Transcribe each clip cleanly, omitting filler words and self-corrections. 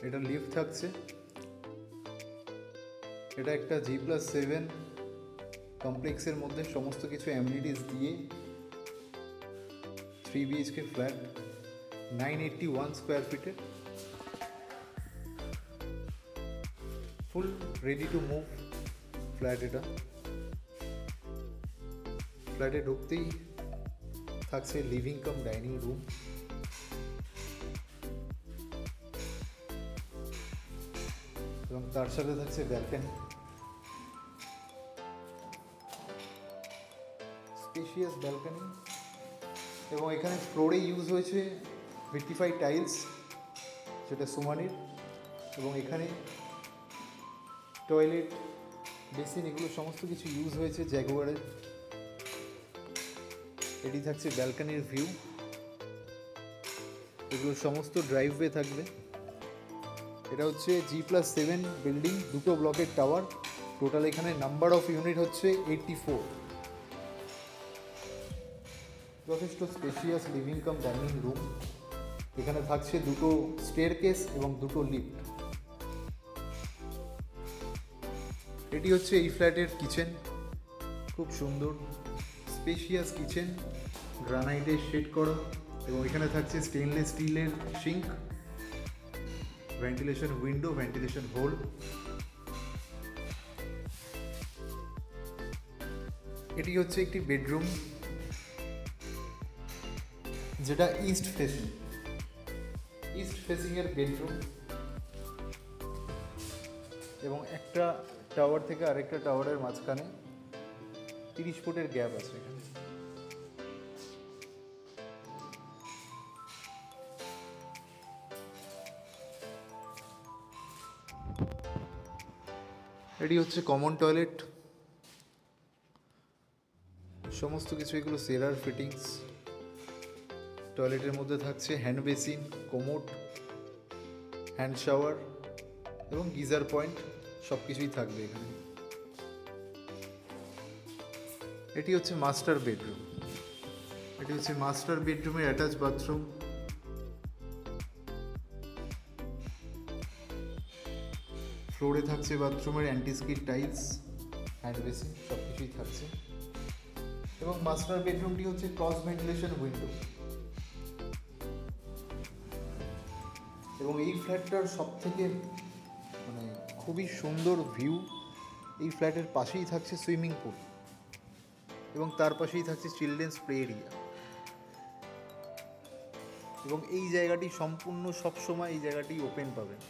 এটা লিফট থাকছে। এটা একটা G+7 কমপ্লেক্সের মধ্যে সমস্ত কিছু অ্যামিনিটিস দিয়ে 3 BHK ফ্ল্যাট, 981 স্কোয়ার ফিটের, full ready to move flat. এটা ফ্ল্যাটে ঢুকতেই থাকছে লিভিং কাম ডাইনিং রুম, এবং তার সাথে থাকছে ব্যালকনি, স্পেশিয়াস ব্যালকনি। এবং এখানে ফ্লোরে ইউজ হয়েছে ভিট্রিফাইড টাইলস, যেটা সোমানির। এবং এখানে টয়লেট, বেসিন, এগুলো সমস্ত কিছু ইউজ হয়েছে জ্যাগুয়ারের। এটি থাকছে ব্যালকনির ভিউ। এগুলো সমস্ত ড্রাইভওয়ে থাকবে। এটা হচ্ছে G+7 বিল্ডিং, দুটো ব্লকের টাওয়ার। টোটাল এখানে নাম্বার অফ ইউনিট হচ্ছে 84। যথেষ্ট spacious living cum dining room. এখানে থাকছে দুটো স্টেয়ারকেস এবং দুটো লিফট। এটি হচ্ছে এই ফ্ল্যাটের কিচেন, খুব সুন্দর স্পেশিয়াস কিচেন, গ্রানাইটের শেড করা। এবং এখানে থাকছে স্টেনলেস স্টিলের sink, ventilation window, ventilation hole. এটি হচ্ছে একটি বেডরুম, যেটা ইস্ট ফেসিং এর বেডরুম। এবং একটা টাওয়ার থেকে আরেকটা টাওয়ারের মাঝখানে 30 ফুটের গ্যাপ আছে এখানে। এটি হচ্ছে কমন টয়লেট, সমস্ত কিছু এগুলো সেরার ফিটিংস। টয়লেটের মধ্যে থাকছে hand basin, commode, hand shower এবং গিজার পয়েন্ট, সব কিছুই থাকবে এখানে। এটি হচ্ছে মাস্টার বেডরুম। এটি হচ্ছে মাস্টার বেডরুমের অ্যাটাচ বাথরুম। ফ্লোরে থাকছে বাথরুমের অ্যান্টিস্কিড টাইলস, হ্যান্ড বেসিন, সব কিছুই থাকছে। এবং মাস্টার বেডরুমটি হচ্ছে ক্রস ভেন্টিলেশন উইন্ডো। এবং এই ফ্ল্যাটটার সব থেকে খুবই সুন্দর ভিউ, এই ফ্ল্যাটের পাশেই থাকছে সুইমিং পুল, এবং তার পাশেই থাকছে চিলড্রেন্স প্লে এরিয়া। এবং এই জায়গাটি সম্পূর্ণ সবসময় এই জায়গাটি ওপেন পাবেন,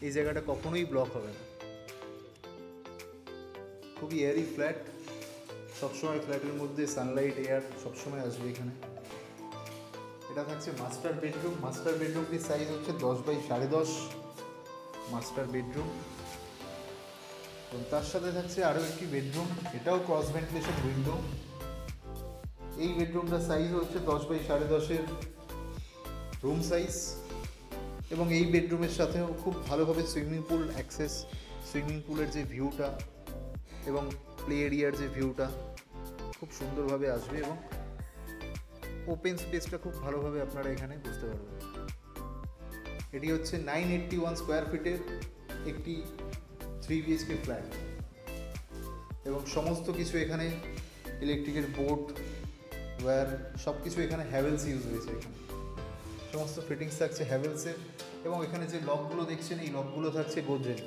এই জায়গাটা কখনোই ব্লক হবে না। খুবই এয়ারি ফ্ল্যাট, সবসময় ফ্ল্যাটের মধ্যে সানলাইট, এয়ার সবসময় আসবে এখানে। এটা থাকছে মাস্টার বেডরুম। মাস্টার বেডরুমটির সাইজ হচ্ছে 10x10.5 মাস্টার বেডরুম। এবং তার সাথে থাকছে আরও একটি বেডরুম, এটাও ক্রস ভেন্টিলেশন উইন্ডো। এই বেডরুমটার সাইজ হচ্ছে 10x10.5 রুম সাইজ। এবং এই বেডরুমের সাথেও খুব ভালোভাবে সুইমিং পুল অ্যাক্সেস, সুইমিং পুলের যে ভিউটা এবং প্লে এরিয়ার যে ভিউটা খুব সুন্দরভাবে আসবে, এবং ওপেন স্পেসটা খুব ভালোভাবে আপনারা এখানে বুঝতে পারবেন। এটি হচ্ছে 981 স্কোয়ার ফিটের একটি 3 BHK ফ্ল্যাট। এবং সমস্ত কিছু এখানে ইলেকট্রিকের বোর্ড, ওয়্যার, সব কিছু এখানে হ্যাভেলস ইউজ হয়েছে। এখানে সমস্ত ফিটিংস থাকছে হ্যাভেলসের। এবং এখানে যে লকগুলো দেখছেন, এই লকগুলো থাকছে গোদরেজ।